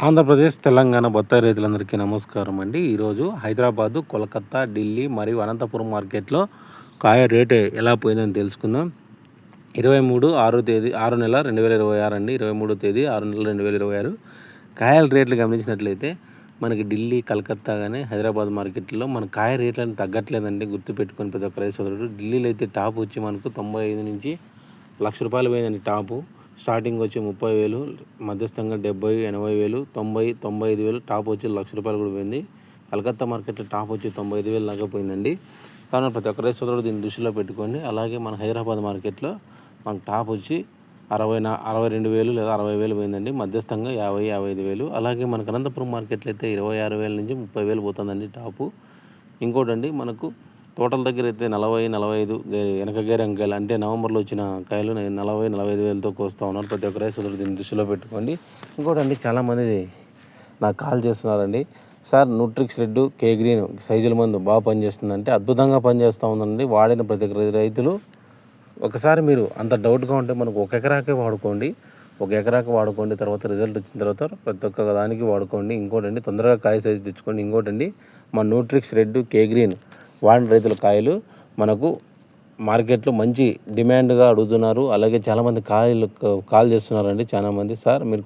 ఆంధ్రప్రదేశ్, తెలంగాణ బత్తాయి రైతులందరికీ నమస్కారం అండి. ఈరోజు హైదరాబాదు, కోల్కతా, ఢిల్లీ మరియు అనంతపురం మార్కెట్లో కాయ రేటు ఎలా పోయిందని తెలుసుకుందాం. 23/6/2026 అండి. 23వ తేదీ 6 నెల 2026 కాయల రేట్లు గమనించినట్లయితే మనకి ఢిల్లీ, కలకత్తా కానీ హైదరాబాద్ మార్కెట్లో మన కాయ రేట్లను తగ్గట్లేదండి. గుర్తుపెట్టుకొని ప్రతి ఒక్క రైతు సోదరుడు. ఢిల్లీలో అయితే టాప్ వచ్చి మనకు 95 నుంచి ₹1,00,000 పోయిందండి టాపు. స్టార్టింగ్ వచ్చి 30,000, మధ్యస్థంగా 70,000, 80,000, 90,000, 95,000, టాప్ వచ్చి ₹1,00,000 కూడా పోయింది. కలకత్తా మార్కెట్లో టాప్ వచ్చి 95,000 దాకా పోయిందండి. కావున ప్రతి ఒక్క రైతు సోదరుడు దీన్ని దృష్టిలో పెట్టుకోండి. అలాగే మన హైదరాబాద్ మార్కెట్లో మనకు టాప్ వచ్చి 62,000 లేదా 60,000 పోయిందండి. మధ్యస్థంగా 50,000, 55,000. అలాగే మనకు అనంతపురం మార్కెట్లో అయితే 26,000 నుంచి 30,000 పోతుందండి టాపు. ఇంకోటండి మనకు తోటల దగ్గర అయితే 40, 45 వెనక గేరంకాయలు అంటే నవంబర్లో వచ్చిన కాయలు 40, 45,000తో కోస్తూ ఉన్నారు. ప్రతి ఒక్క రైతు సోదరుడు దీన్ని దృష్టిలో పెట్టుకోండి. ఇంకోటండి చాలామంది నాకు కాల్ చేస్తున్నారండి. సార్ న్యూట్రిక్స్ రెడ్, కే గ్రీన్ సైజుల మందు బాగా పనిచేస్తుందంటే అద్భుతంగా పనిచేస్తూ ఉందండి. వాడిన ప్రతి ఒక్క రైతులు ఒకసారి మీరు అంత డౌట్గా ఉంటే మనకు 1 ఎకరాకే వాడుకోండి. 1 ఎకరాకి వాడుకోండి. తర్వాత రిజల్ట్ వచ్చిన తర్వాత ప్రతి ఒక్క దానికి వాడుకోండి. ఇంకోటండి తొందరగా కాయ సైజు తెచ్చుకోండి. ఇంకోటండి మన న్యూట్రిక్స్ రెడ్, కే గ్రీన్ వాడిన రైతుల కాయలు మనకు మార్కెట్లో మంచి డిమాండ్గా అడుగుతున్నారు. అలాగే చాలామంది కాల్ చేస్తున్నారండి. చాలామంది సార్ మీరు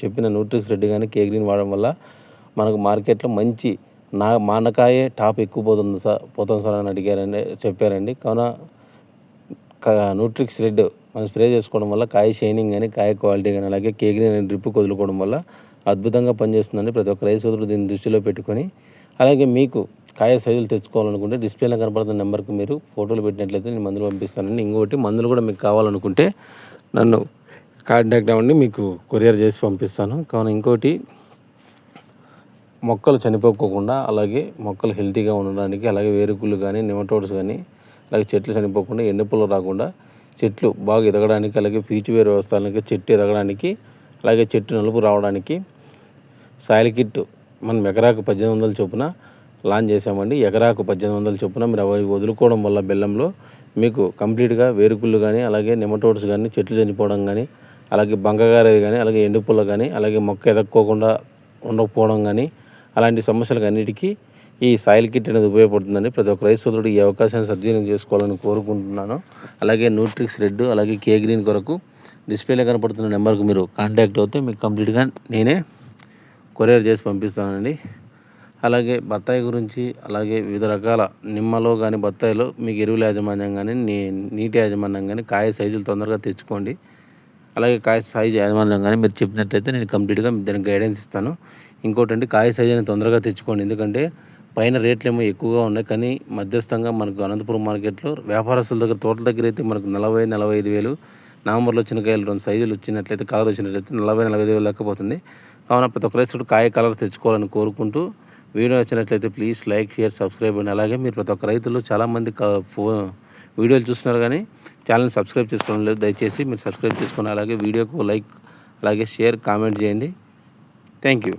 చెప్పిన న్యూట్రిక్స్ రెడ్ కానీ కే గ్రీన్ వాడడం వల్ల మనకు మార్కెట్లో మంచి మానకాయే టాప్ ఎక్కువ పోతుంది సార్ అని చెప్పారండి. కావున న్యూట్రిక్స్ రెడ్ మనం స్ప్రే చేసుకోవడం వల్ల కాయ షైనింగ్ కానీ కాయ క్వాలిటీ కానీ అలాగే కే గ్రీన్ అనే డ్రిప్ వదులుకోవడం వల్ల అద్భుతంగా పనిచేస్తుందండి. ప్రతి ఒక్క రైతు సోదరుడు దీన్ని దృష్టిలో పెట్టుకొని అలాగే మీకు కాయ సైజులు తెచ్చుకోవాలనుకుంటే డిస్ప్లేలో కనపడుతున్న నెంబర్కి మీరు ఫోటోలు పెట్టినట్లయితే నేను మందులు పంపిస్తానండి. ఇంకోటి మందులు కూడా మీకు కావాలనుకుంటే నన్ను కాంటాక్ట్ అవ్వండి, మీకు కొరియర్ చేసి పంపిస్తాను. కావున ఇంకోటి మొక్కలు చనిపోకుండా అలాగే మొక్కలు హెల్తీగా ఉండడానికి అలాగే వేరుకుళ్ళు కానీ నెమటోడ్స్ కానీ అలాగే చెట్లు చనిపోకుండా ఎండుపులు రాకుండా చెట్లు బాగా ఎదగడానికి అలాగే పీచు వేరు వ్యవస్థలకి చెట్టు ఎదగడానికి అలాగే చెట్టు నలుపు రావడానికి సాయిల్ కిట్ మనం ఎకరాకు 1,800 చొప్పున లాంచ్ చేసామండి. ఎకరాకు 1,800 చొప్పున మీరు అవి వదులుకోవడం వల్ల బెల్లంలో మీకు కంప్లీట్గా వేరుకుళ్ళు కానీ అలాగే నెమటోడ్స్ కానీ చెట్లు చనిపోవడం కానీ అలాగే బంకగారేది కానీ అలాగే ఎండుపుల్ల కానీ అలాగే మొక్క ఎదక్కోకుండా ఉండకపోవడం కానీ అలాంటి సమస్యలకు అన్నిటికీ ఈ సాయిల్ కిట్ అనేది ఉపయోగపడుతుందండి. ప్రతి ఒక్క రైతు సోదరుడు ఈ అవకాశాన్ని సద్వినియోగం చేసుకోవాలని కోరుకుంటున్నాను. అలాగే న్యూట్రిక్స్ రెడ్ అలాగే కే గ్రీన్ కొరకు డిస్ప్లేలో కనపడుతున్న నెంబర్కి మీరు కాంటాక్ట్ అవుతే మీకు కంప్లీట్గా నేనే కొరియర్ చేసి పంపిస్తానండి. అలాగే బత్తాయి గురించి అలాగే వివిధ రకాల నిమ్మలో కానీ బత్తాయిలో మీకు ఎరువుల యాజమాన్యం కానీ నీటి యాజమాన్యం కానీ కాయ సైజులు తొందరగా తెచ్చుకోండి. అలాగే కాయ సైజు యాజమాన్యం కానీ మీరు చెప్పినట్లయితే నేను కంప్లీట్గా దానికి గైడెన్స్ ఇస్తాను. ఇంకోటండి కాయ సైజు అనేది తొందరగా తెచ్చుకోండి. ఎందుకంటే పైన రేట్లు ఏమో ఎక్కువగా ఉన్నాయి కానీ మధ్యస్థంగా మనకు అనంతపురం మార్కెట్లో వ్యాపారస్తుల దగ్గర తోటల దగ్గర అయితే మనకు 40, 45,000 నవంబర్లో వచ్చిన కాయలు 2 సైజులు వచ్చినట్లయితే కలర్ వచ్చినట్లయితే 40, 45,000 లెక్కపోతుంది. కావున ప్రతి ఒక్క రైతు కాయ కలర్ తెచ్చుకోవాలని కోరుకుంటూ వీడియో నచ్చినట్లయితే ప్లీజ్ లైక్, షేర్, సబ్స్క్రైబ్ అని అలాగే మీరు ప్రతి ఒక్క రైతులు చాలామంది వీడియోలు చూస్తున్నారు కానీ ఛానల్ని సబ్స్క్రైబ్ చేసుకోవడం లేదు. దయచేసి మీరు సబ్స్క్రైబ్ చేసుకొని అలాగే వీడియోకు లైక్ అలాగే షేర్ కామెంట్ చేయండి. Thank you.